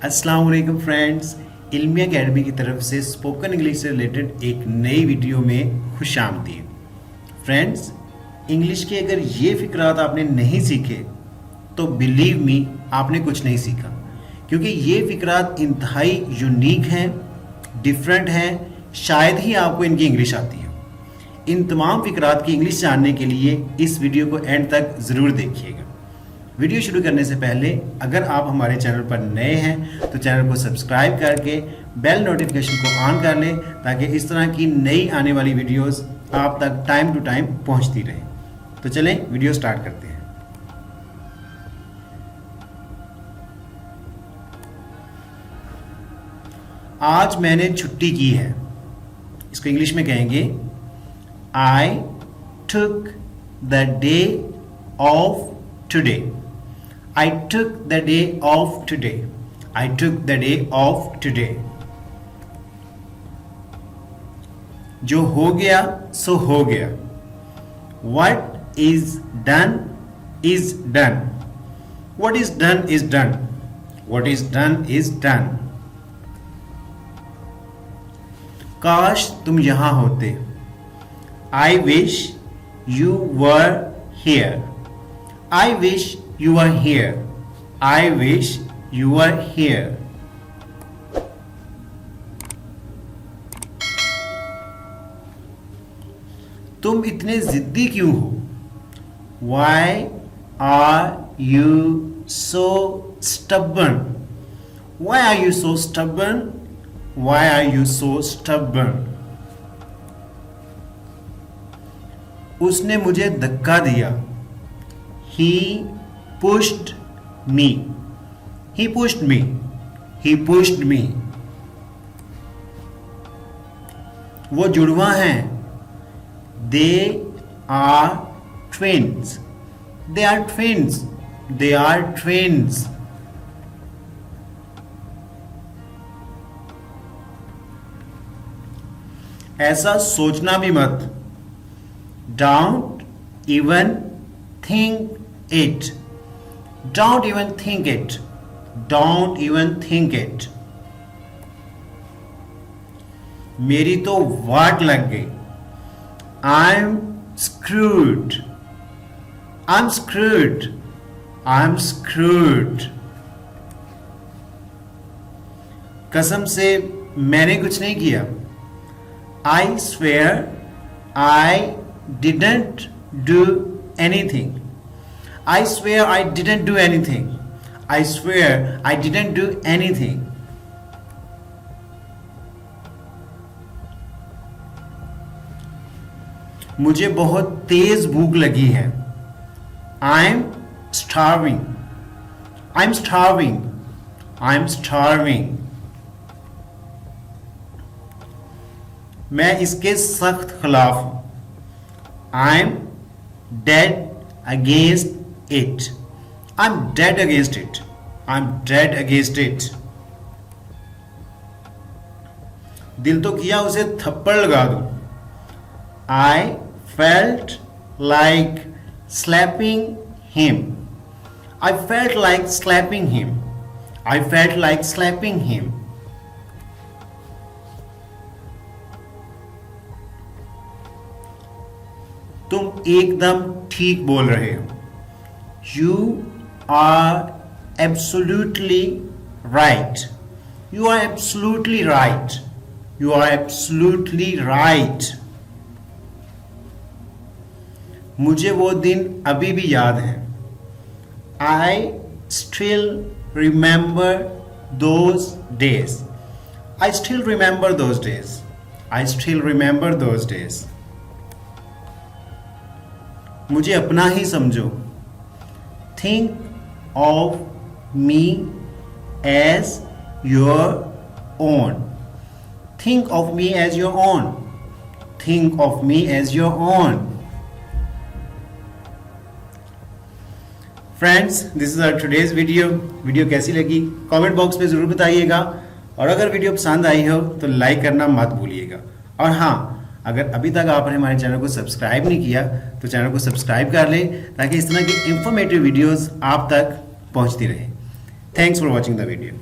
अस्सलाम वालेकुम friends, इल्मिया academy की तरफ से स्पोकन इंग्लिश से रिलेटेड एक नई वीडियो में खुश आमदीद। फ्रेंड्स, इंग्लिश के अगर ये फ़िक्रात आपने नहीं सीखे तो बिलीव मी आपने कुछ नहीं सीखा, क्योंकि ये फ़िक्रात इंतहाई यूनिक हैं, डिफरेंट हैं, शायद ही आपको इनकी इंग्लिश आती है। इन तमाम फ़िक्रात की इंग्लिश जानने के लिए इस वीडियो को एंड तक ज़रूर देखिएगा। वीडियो शुरू करने से पहले अगर आप हमारे चैनल पर नए हैं तो चैनल को सब्सक्राइब करके बेल नोटिफिकेशन को ऑन कर लें, ताकि इस तरह की नई आने वाली वीडियोस आप तक टाइम टू टाइम पहुंचती रहे। तो चलें वीडियो स्टार्ट करते हैं। आज मैंने छुट्टी की है, इसको इंग्लिश में कहेंगे I took the day off today. I took the day off today. I took the day off today. जो हो गया सो हो गया। What is done is done. What is done is done. What is done is done. काश तुम यहां होते। I wish you were here. I wish you are here. I wish you are here. तुम इतने जिद्दी क्यों हो? Why are you so stubborn? Why are you so stubborn? Why are you so stubborn? उसने मुझे धक्का दिया। He pushed me. He pushed me. He pushed me. वो जुड़वा हैं। They are twins. They are twins. They are twins. ऐसा सोचना भी मत। Don't even think it. Don't even think it. Don't even think it. मेरी तो वाट लग गई। I'm screwed. I'm screwed. I'm screwed. कसम से मैंने कुछ नहीं किया। I swear I didn't do anything. I swear I didn't do anything. I swear I didn't do anything. मुझे बहुत तेज भूख लगी है। I'm starving. I'm starving. I'm starving. मैं इसके सख्त खिलाफ हूं। I'm dead against it. I'm dead against it. I'm dead against it. दिल तो किया उसे थप्पड़ लगा दूं। I felt like slapping him. I felt like slapping him. I felt like slapping him. तुम एकदम ठीक बोल रहे हो। You are absolutely right. You are absolutely right. You are absolutely right. मुझे वो दिन अभी भी याद है। I still remember those days. I still remember those days. I still remember those days. मुझे अपना ही समझो। Think of me as your own. Think of me as your own. Think of me as your own. Friends, this is our today's video. Video कैसी लगी comment box में ज़रूर बताइएगा, और अगर वीडियो पसंद आई हो तो लाइक करना मत भूलिएगा। और हाँ, अगर अभी तक आपने हमारे चैनल को सब्सक्राइब नहीं किया तो चैनल को सब्सक्राइब कर लें, ताकि इस तरह की इंफॉर्मेटिव वीडियोस आप तक पहुंचती रहे। Thanks for watching the video.